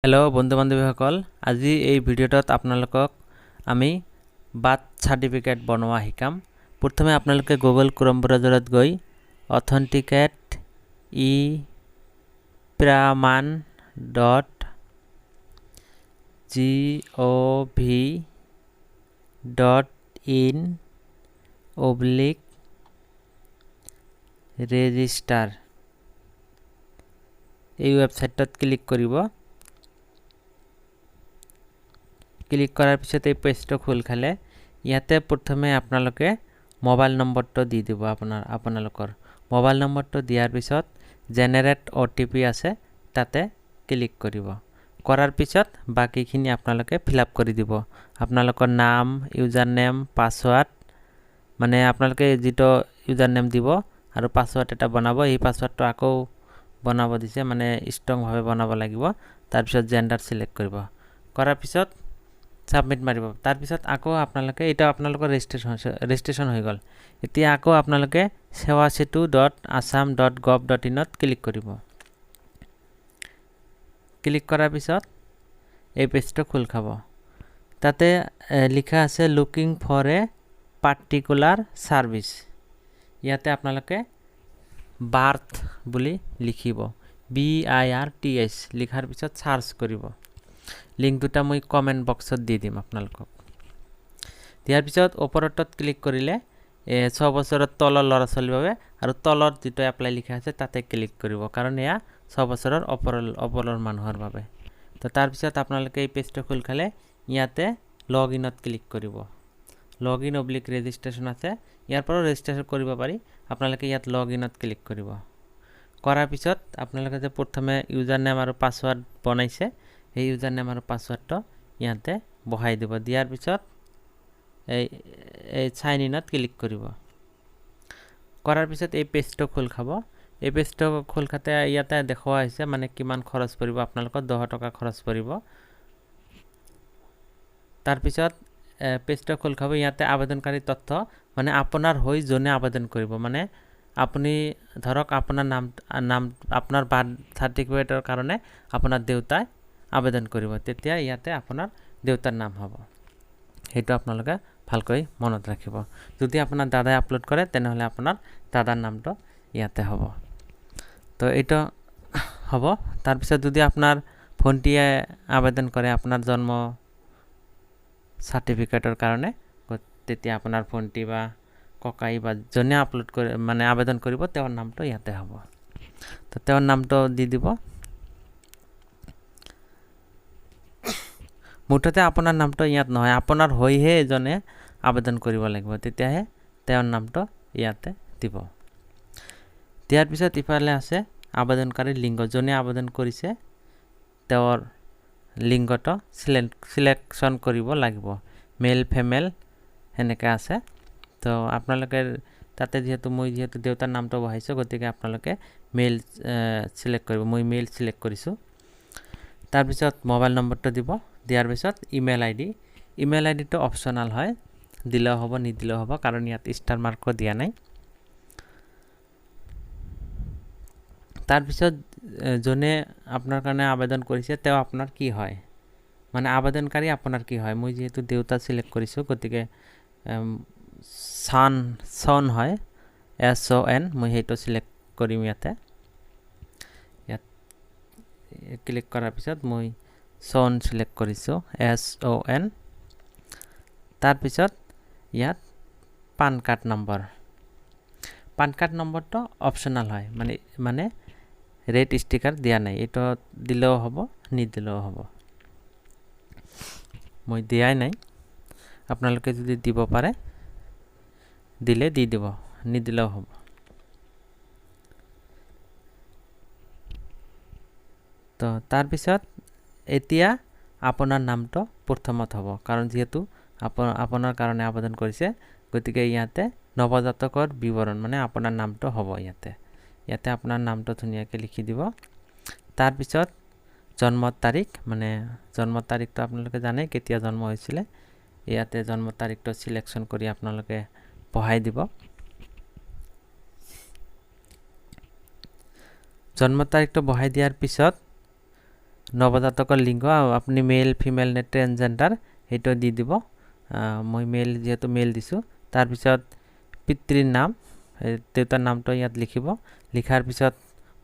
Hello बंधु बान्धवीসকল আজি এই ভিডিওত আপোনালোকক আমি বাৰ্থ সাৰ্টিফিকেট বনোৱা শিকাম। প্ৰথমে আপোনালোকে গুগল ক্ৰোম ব্ৰাউজাৰত গৈ অথেন্টিকেট epraman.gov.in/register এই ওয়েবসাইটত ক্লিক কৰিব। ক্লিক কৰাৰ পিছত এই পেজটো খোল খালে ইয়াতে প্ৰথমে আপোনালোকে মোবাইল নম্বৰটো দি দিব। আপোনালোকৰ মোবাইল নম্বৰটো দিয়াৰ পিছত জেনাৰেট OTP আছে তাতে ক্লিক কৰিব। কৰাৰ পিছত বাকিখিনি আপোনালোকে ফিলআপ কৰি দিব। আপোনালোকৰ নাম, ইউজাৰ নেম, পাসওয়াৰ্ড মানে আপোনালোকে যেটো ইউজাৰ নেম দিব আৰু পাসওয়াৰ্ড এটা বনাব। এই পাসওয়াৰ্ডটো আকৌ বনাব দিছে মানে ষ্ট্ৰং ভাবে বনাব লাগিব। তাৰ পিছত জেন্ডাৰ সিলেক্ট কৰিব। কৰাৰ পিছত সাবমিট মাৰিব। তাৰ পিছত আকৌ আপোনালোকে এটা আপোনালোকৰ ৰেজিষ্ট্ৰেচন হৈ গল। এতিয়া আকৌ আপোনালোকে sewasetu.assam.gov.in ত ক্লিক কৰিব। ক্লিক কৰাৰ পিছত এই পেজটো খোল খাব। তাতে লিখা আছে looking for a particular service. ইয়াতে আপোনালোকে বাৰ্থ বুলি লিখিব। BIRTH লিখাৰ পিছত সাৰ্চ কৰিব। লিংক দুটা মই কমেন্ট বক্সত দি দিম আপোনালোকক। দিয়াৰ পিছত ওপৰতত ক্লিক কৰিলে 6 বছৰৰ তলৰ ল'ৰা ছোৱালীৰ বাবে আৰু তলত যেটো এপ্লাই লিখা আছে তাতে ক্লিক কৰিব কাৰণ এয়া 6 বছৰৰ ওপৰৰ মানুহৰ বাবে। তো তাৰ পিছত আপোনালোকে এই পেজটো খোল খালে ইয়াতে লগইনত ক্লিক কৰিব। লগইন/ৰেজিষ্ট্ৰেচন আছে। ইয়াৰ পৰা ৰেজিষ্ট্ৰেচন কৰিব পাৰি। আপোনালোকে ইয়াত লগইনত ক্লিক কৰিব। কৰাৰ পিছত আপোনালোকে যে প্ৰথমে ইউজাৰ নেম আৰু পাসওয়াৰ্ড বনাইছে এই ইউজাৰ নেম আৰু পাসওয়াৰ্ডটো ইয়াতে বহাই দিব। দিয়াৰ পিছত এই সাইন ইনত ক্লিক কৰিব। কৰাৰ পিছত এই পেজটো খোল খাব। এই পেজটো খোল খাতে ইয়াতে দেখুওৱা হৈছে মানে কিমান খৰচ পৰিব। আপোনালোকৰ 10 টকা খৰচ পৰিব। তাৰ পিছত পেজটো খোল খাব। ইয়াতে আবেদনকাৰী তথ্য মানে আপোনাৰ হৈ জনে আবেদন কৰিব মানে আপুনি ধৰক আপোনাৰ নাম আপোনাৰ বাৰ্থ সাৰ্টিফিকেটৰ কাৰণে আপোনাৰ দেউতাই আবেদন কৰিব। তেতিয়া ইয়াতে আপোনাৰ দেউতাৰ নাম হ'ব। হেতু আপোনালোকে ভালকৈ মনত ৰাখিব। যদি আপোনাৰ দাদাই আপলোড কৰে তেনেহলে আপোনাৰ দাদাৰ নামটো ইয়াতে হ'ব। তো এটা হ'ব। তাৰ পিছত যদি আপোনাৰ ভন্টিয়ে আবেদন কৰে আপোনাৰ জন্ম সাৰ্টিফিকেটৰ কাৰণে তেতিয়া আপোনাৰ ভন্টি বা ককাই বা জনে আপলোড কৰে মানে আবেদন কৰিব তেওঁৰ নামটো ইয়াতে হ'ব। তো তেওঁৰ নামটো দি দিব। মুঠতে আপোনাৰ নামটো ইয়াত নহয় আপোনাৰ হৈহে এজনে আবেদন কৰিব লাগিব তেতিয়াহে তেওঁৰ নামটো ইয়াতে দিব। দিয়াৰ পিছত ইফালে আছে আবেদনকাৰী লিংগ জনে আবেদন কৰিছে তেওঁৰ লিংগটো সিলেকশন কৰিব লাগিব। মেল ফিমেল হেনেকা আছে। তো আপোনালোকে তাতে যেহেতু মই দেউতাৰ নামটো বহাইছো গতিকে আপোনালোকে মেল সিলেক্ট কৰিব। মই মেল সিলেক্ট কৰিছো। তাৰ পিছত মোবাইল নম্বৰটো দিব। দিয়াৰ পিছত ইমেইল আইডিটো অপচনাল হয়। দিলেও হ'ব নিদিলেও হ'ব কাৰণ ইয়াত ষ্টাৰ মাৰ্কও দিয়া নাই। তাৰ পিছত জনে আপোনাৰ কাৰণে আবেদন কৰিছে তেওঁ আপোনাৰ কি হয় মানে আবেদনকাৰী আপোনাৰ কি হয়। মই যেহেতু দেউতা সিলেক্ট কৰিছো গতিকে সন হয় SON মই হেটো সিলেক্ট কৰিম। ইয়াত ক্লিক কৰাৰ পিছত মই সন সিলেক্ট কৰিছো SON। তাৰ পিছত ইয়াত পান কাৰ্ড নম্বৰটো অপচনাল হয় মানে ৰেড ষ্টিকাৰ দিয়া নাই। এটা দিলেও হ'ব নিদিলেও হ'ব। মই দিয়াই নাই। আপোনালোকে যদি দিব পাৰে দিলে দি দিব নিদিলেও হ'ব। তো তাৰ পিছত এতিয়া আপোনাৰ নামটো প্ৰথমত হ'ব কাৰণ যেহেতু আপোনাৰ কাৰণে আবেদন কৰিছে গতিকে ইয়াতে নৱজাতকৰ বিৱৰণ মানে আপোনাৰ নামটো হ'ব। ইয়াতে আপোনাৰ নামটো ধুনীয়াকৈ লিখি দিব। তাৰ পিছত জন্ম তাৰিখ মানে জন্ম তাৰিখটো আপোনালোকে জানে কেতিয়া জন্ম হৈছিল। ইয়াতে জন্ম তাৰিখটো সিলেকশন কৰি আপোনালোকে বহাই দিব। জন্ম তাৰিখটো বহাই দিয়াৰ পিছত নৱজাতকৰ লিংগ আপুনি মেল ফিমেল নে ট্ৰেন্সজেন্ডাৰ সেইটো দি দিব মই মেল যেহেতু মেল দিছো তাৰ পিছত পিতৃৰ নাম দেউতাৰ নামটো ইয়াত লিখিব লিখাৰ পিছত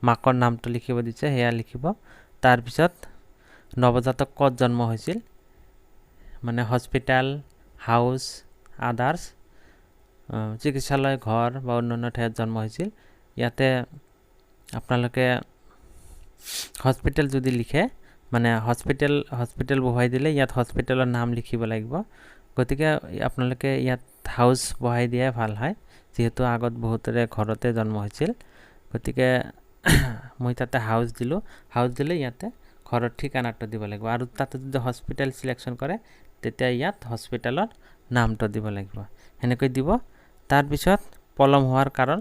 মাকৰ নামটো লিখিব দিছে হেয়া লিখিব তাৰ পিছত নৱজাতক ক'ত জন্ম হৈছিল মানে হস্পিটাল হাউস আদাৰ্স চিকিৎসালয় ঘৰ বা অন্যান্য ঠাইত জন্ম হৈছিল ইয়াতে আপোনালোকে হস্পিটাল যদি লিখে মানে হস্পিটাল বহাই দিলে ইয়াত হস্পিটালৰ নাম লিখিব লাগিব গতিকে আপোনালোকে ইয়াত হাউস বহাই দিয়া ভাল হয় যেহেতু আগত বহুতৰে ঘৰতে জন্ম হৈছিল গতিকে মই তাতে হাউস দিলে ইয়াতে ঘৰৰ ঠিকানাটো দিব লাগিব আৰু তাতে যদি হস্পিটাল সিলেকশন কৰে তেতিয়া ইয়াত হস্পিটালৰ নামটো দিব লাগিব হেনেকৈ দিব তাৰ পিছত পলম হোৱাৰ কাৰণ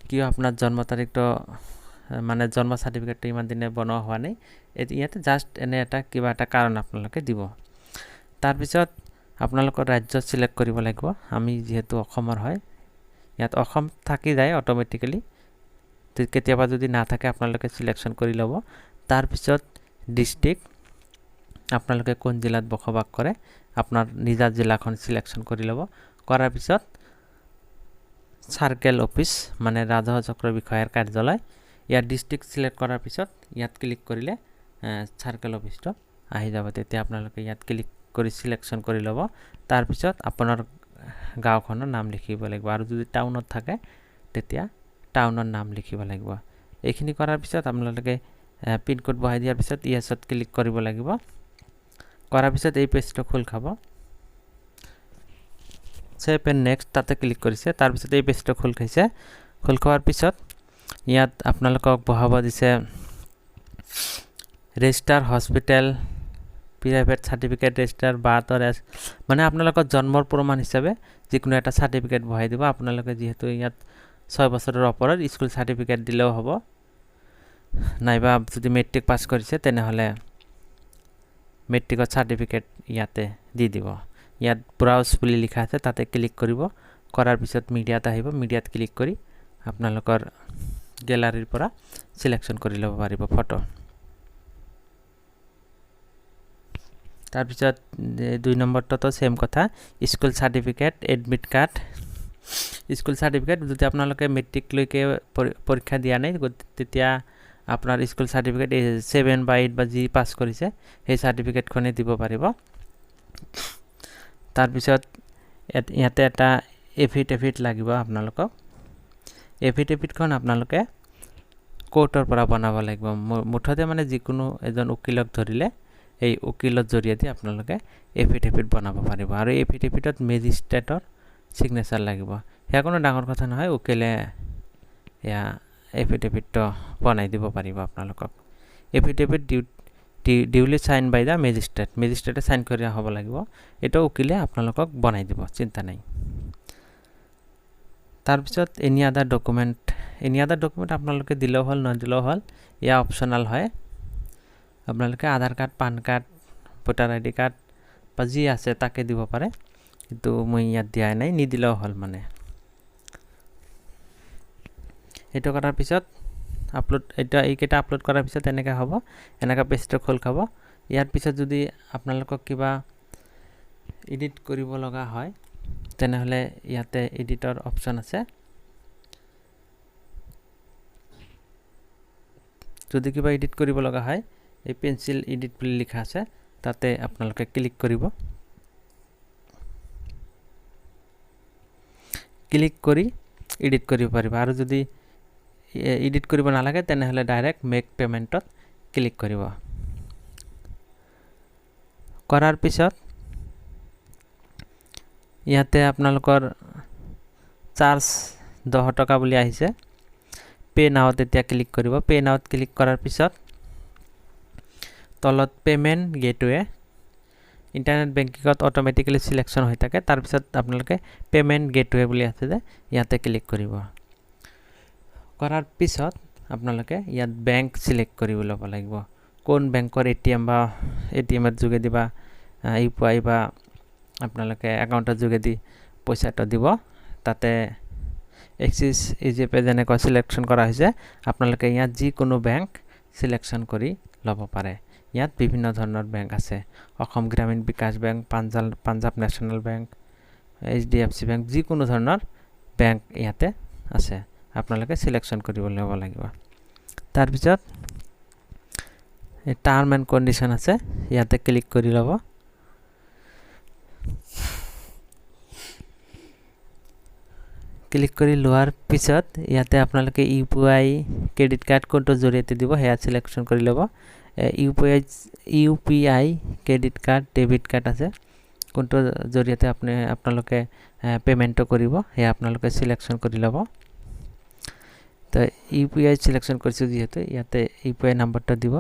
কিয় আপোনাৰ জন্ম তাৰিখটো মানে জন্ম সাৰ্টিফিকেটটো ইমান দিনে বনোৱা হোৱা নাই ইয়াতে জাস্ট এনে এটা কিবা এটা কাৰণ আপোনালোকে দিব তাৰ পিছত আপোনালোকৰ ৰাজ্য সিলেক্ট কৰিব লাগিব আমি যেহেতু অসমৰ হয় ইয়াত অসম থাকি যায় অটোমেটিক্যালি কেতিয়াবা যদি না থাকে আপোনালোকে সিলেকশন কৰি ল'ব তাৰ পিছত ডিস্ট্ৰিক্ট আপোনালোকে কোন জিলাত বসবাস কৰে আপোনাৰ নিজা জিলাখন সিলেকশন কৰি ল'ব কৰাৰ পিছত সাৰ্কেল অফিস মানে ৰাজহ চক্ৰ বিষয়াৰ কাৰ্যালয় ইয়াত ডিস্ট্ৰিক্ট সিলেক্ট কৰাৰ পিছত ইয়াত ক্লিক কৰিলে সাৰ্কেল অফিসটো আহি যাব তেতিয়া আপোনালোকে ইয়াত ক্লিক কৰি সিলেকশন কৰি ল'ব তাৰ পিছত আপোনাৰ গাঁওখনৰ নাম লিখিব লাগিব আৰু যদি টাউনত থাকে তেতিয়া টাউনৰ নাম লিখিব লাগিব এইখিনি কৰাৰ পিছত আপোনালোকে পিন কোড বহাই দিয়াৰ পিছত ইয়েছত ক্লিক কৰিব লাগিব কৰাৰ পিছত এই পেজটো খোল খাব সেভ এণ্ড নেক্সট তাতে ক্লিক কৰিছে তাৰ পিছত এই পেজটো খোল খাইছে খোল খোৱাৰ পিছত ইয়াত আপোনালোকক বহাব দিছে register hospital private certificate register বাতৰ মানে আপোনালোকৰ জন্মৰ প্ৰমাণ হিচাপে যিকোনো এটা সাৰ্টিফিকেট বহাই দিব আপোনালোকে যেহেতু ইয়াত 6 বছৰৰ ওপৰত স্কুল সাৰ্টিফিকেট দিলেও হ'ব নাইবা যদি মেট্ৰিক পাস কৰিছে তেনেহলে মেট্ৰিকৰ সাৰ্টিফিকেট ইয়াতে দি দিব ইয়াত ব্ৰাউজ বুলি লিখা আছে তাতে ক্লিক কৰিব কৰাৰ পিছত মিডিয়াত আহিব মিডিয়াত ক্লিক কৰি আপোনালোকৰ গ্যালাৰীৰ পৰা সিলেকশন কৰি ল'ব পাৰিব ফটো তাৰ পিছত 2 নম্বৰটো সেম কথা school certificate admit card school certificate যদি আপোনালোকে মেট্ৰিক লৈকে পৰীক্ষা দিয়া নাই তেতিয়া আপোনাৰ স্কুল সাৰ্টিফিকেট 7 বা 8 বা জি পাস কৰিছে সেই সাৰ্টিফিকেটখনে দিব পাৰিব তাৰ পিছত ইয়াতে এটা এফিডেভিট লাগিব আপোনালোকক এফিডেভিটখন আপোনালোকে কোৰ্টৰ পৰা বনাব লাগিব মুঠতে মানে যিকোনো এজন উকিলক ধৰিলে এই উকিলৰ জৰিয়তে আপোনালোকে এফিডেভিট বনাব পাৰিব আৰু এফিডেভিটত মেজিষ্ট্ৰেটৰ সিগনেচাৰ লাগিব হেয়া কোনো ডাঙৰ কথা নহয় উকিলে ইয়া এফিডেভিটটো বনাই দিব পাৰিব আপোনালোকক affidavit duly sign by the মেজিষ্ট্ৰেটে সাইন কৰি হ'ব লাগিব এটা উকিলে আপোনালোকক বনাই দিব চিন্তা নাই তাৰ পিছত এনি আদাৰ ডকুমেন্ট আপোনালোকে দিলেও হল নদিলেও হল ইয়া অপচনাল হয় আপোনালোকে Aadhaar card PAN card voter ID card বা যি আছে তাকে দিব পাৰে কিন্তু মই ইয়াত দিয়া নাই নিদিলেও হল মানে এটো কৰাৰ পিছত আপলোড এইকেইটা আপলোড কৰাৰ পিছত এনেকা হ'ব এনেকা পেজটো খোল খাব ইয়াৰ পিছত যদি আপোনালোকক কিবা এডিট কৰিব লগা হয় তেনেহলে ইয়াতে এডিটৰ অপচন আছে যদি কিবা এডিট কৰিব লগা হয় এই পেন্সিল এডিট বুলি লিখা আছে তাতে আপোনালোকে ক্লিক কৰিব ক্লিক কৰি এডিট কৰিব পাৰিব আৰু যদি এডিট কৰিব নালাগে তেনেহলে ডাইৰেক্ট মেক পেমেন্টত ক্লিক কৰিব কৰাৰ পিছত ইয়াতে আপোনালোকৰ চাৰ্জ 10 টকা বুলি আহিছে পে নাও তেতিয়া ক্লিক কৰিব পে নাওত ক্লিক কৰাৰ পিছত তলত পেমেন্ট গেটওয়ে ইন্টাৰনেট বেংকিংত অটোমেটিক্যালি সিলেকশন হৈ থাকে তাৰ পিছত আপোনালোকে পেমেন্ট গেটওয়ে বুলি আছে যে ইয়াতে ক্লিক কৰিব কৰাৰ পিছত আপোনালোকে ইয়াত বেংক সিলেক্ট কৰিব ল'ব লাগিব কোন বেংকৰ এটিএম বা এটিএমৰ যোগেদি বা ইউপিআই বা আপোনালোকে একাউণ্টৰ যোগেদি পইচাটো দিব তাতে এক্সিস ইজিপে যেনেকৈ সিলেকশন কৰা হৈছে আপোনালোকে ইয়াত যি কোনো বেংক সিলেকশন কৰি ল'ব পাৰে ইয়াত বিভিন্ন ধৰণৰ বেংক আছে Assam Gramin Vikash Bank Punjab National Bank HDFC bank যিকোনো ধৰণৰ বেংক ইয়াতে আছে আপোনালোকে সিলেকশন কৰিব লাগিব তাৰ পিছত টাৰ্ম এন্ড কন্ডিশন আছে ইয়াতে ক্লিক কৰি লব ক্লিক কৰি লোৱাৰ পিছত ইয়াতে আপোনালোকে UPI ক্ৰেডিট কাৰ্ড কোনটো জৰিয়তে দিব হেয়া সিলেকশন কৰি লব UPI credit card debit card আছে কোনটো জৰিয়তে আপোনালোকে পেমেন্ট কৰিব হেয়া আপোনালোকে সিলেকশন কৰি লব তো UPI সিলেকশন কৰিছো যেহেতু ইয়াতে UPI নাম্বাৰটো দিব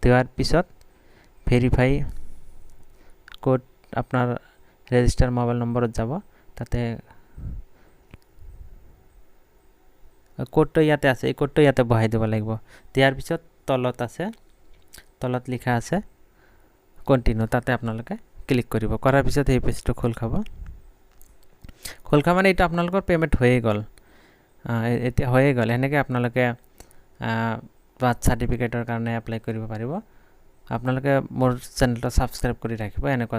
দেওয়ার পিছত ভেরিফাই কোড আপনার রেজিস্টার মোবাইল নম্বরত যাব তাতে কোডটো ইয়াতে আছে এই কোডটো ইয়াতে বহাই দিব লাগিব দিয়াৰ পিছত তলত লিখা আছে কন্টিনিউ তাতে আপোনালোকে ক্লিক কৰিব কৰাৰ পিছত এই পেজটো খোল খাব মানে এটা আপোনালোকৰ পেমেন্ট হৈয়ে গল এতিয়া হৈয়ে গল এনেকৈ আপোনালোকে বাৰ্থ সাৰ্টিফিকেটৰ কাৰণে এপ্লাই কৰিব পাৰিব আপোনালোকে মোৰ চেনেলটো সাবস্ক্ৰাইব কৰি ৰাখিব এনেকুৱা